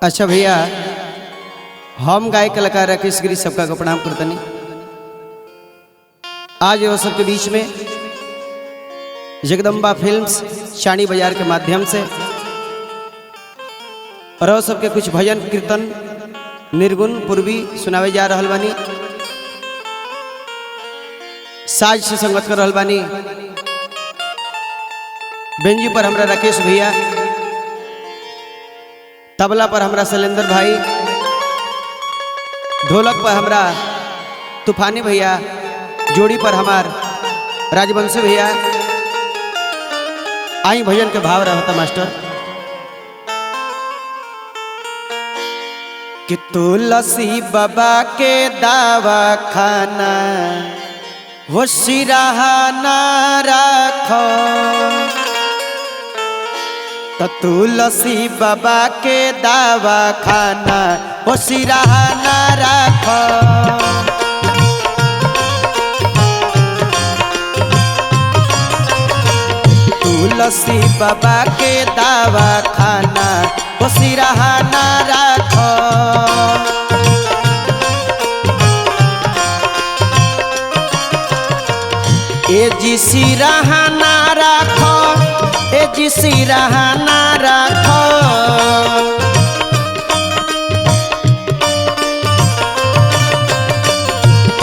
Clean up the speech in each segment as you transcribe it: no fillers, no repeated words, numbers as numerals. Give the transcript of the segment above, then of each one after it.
अच्छा भैया, हम गाय कलाकार राकेश गिरी सबका को प्रणाम करतनी। आज वो सबके बीच में जगदम्बा फिल्म्स चाणी बाजार के माध्यम से और वो सबके कुछ भजन कीर्तन निर्गुण पूर्वी सुनावे जा रहल बानी। साज से संगत कर रहल बानी। बेंजी पर हमरा राकेश भैया, तबला पर हमरा शैलेंद्र भाई, ढोलक पर हमरा तूफानी भैया, जोड़ी पर हमार राजवंशी भैया। आई भजन के भाव रहता मास्टर कि तुलसी बाबा के दावा खाना हो सिरहाना राखो, तो तुलसी बाबा के दावा खाना हो सिरहाना राखो। तुलसी बाबा के दावा खाना हो सिरहाना राखो। ए जी सिरहाना राखो, ए जी सिरहाना राखो।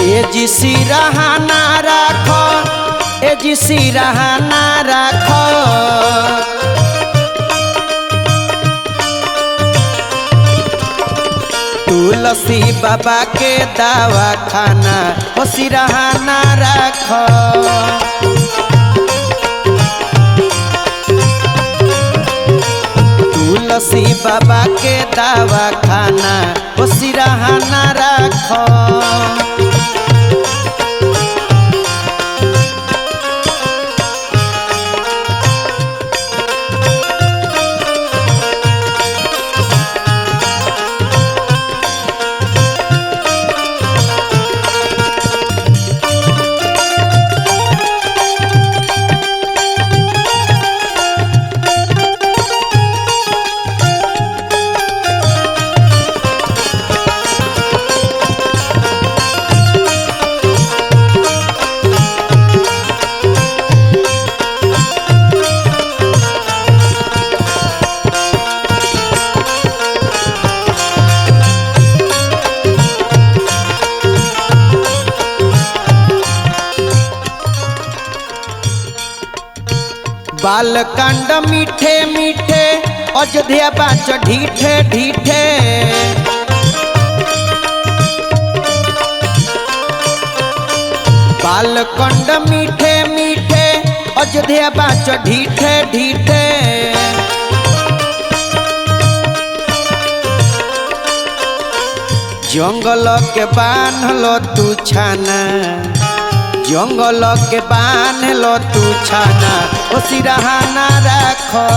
ए जी सिरहाना राखो, ए जी सिरहाना राखो। तुलसी बाबा के दावा खाना हो सिरहाना राखो। तुलसी बाबा के दावा खाना हो सिरहाना राखो। बालकांड मीठे मीठे, अयोध्या बाच ढीठे ढीठे। बालकांड मीठे मीठे, अयोध्या बाच ढीठे ढीठे। जंगल के बान्हलो तू छाना, जंगल के बान्हलो तू छाना ओ सिरहाना राखो।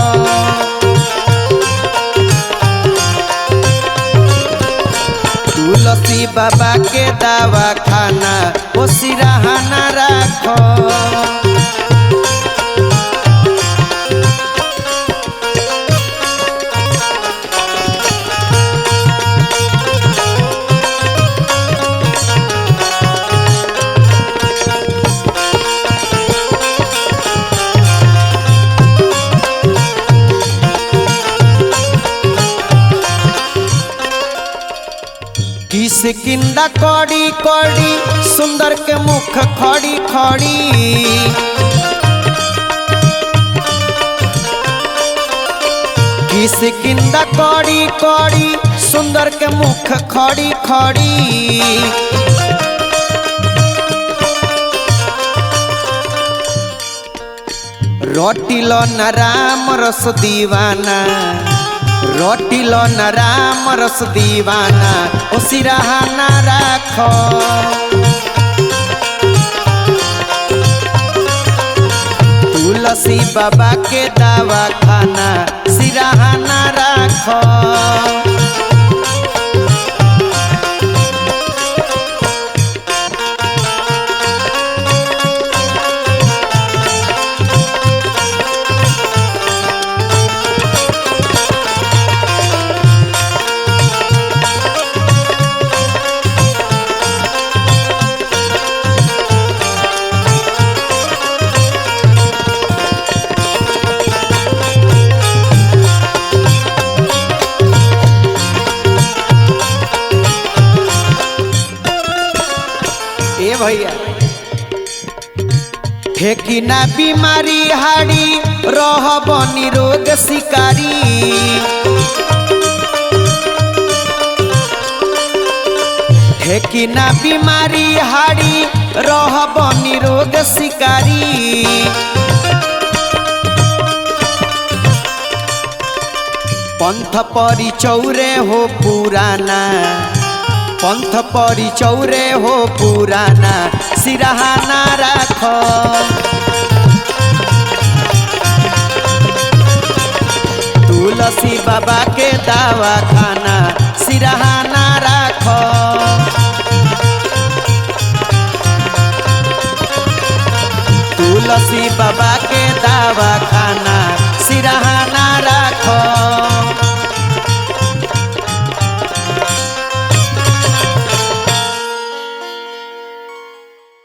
तुलसी बाबा के दावा खाना ओ सिरहाना राखो। किंदा कड़ी कड़ी, सुंदर के मुख खड़ी खड़ी। किस किंदा कड़ी कड़ी, सुंदर के मुख खड़ी खड़ी। रोटिलो न राम रस दीवाना, रोटिलो न राम रस दीवाना ओ सिरहाना राखो। तुलसी बाबा के दावा खाना सिरहाना राखो। भैया ठेकी ना बीमारी हाड़ी रहब निरोग शिकारी ठेकी ना बीमारी हाड़ी रहब निरोग शिकारी पंथ परिचौरे हो पुराना पंथ परिचौरे हो पुराना सिरहाना राख तुलसी बाबा के दवा खाना सिरहाना राख।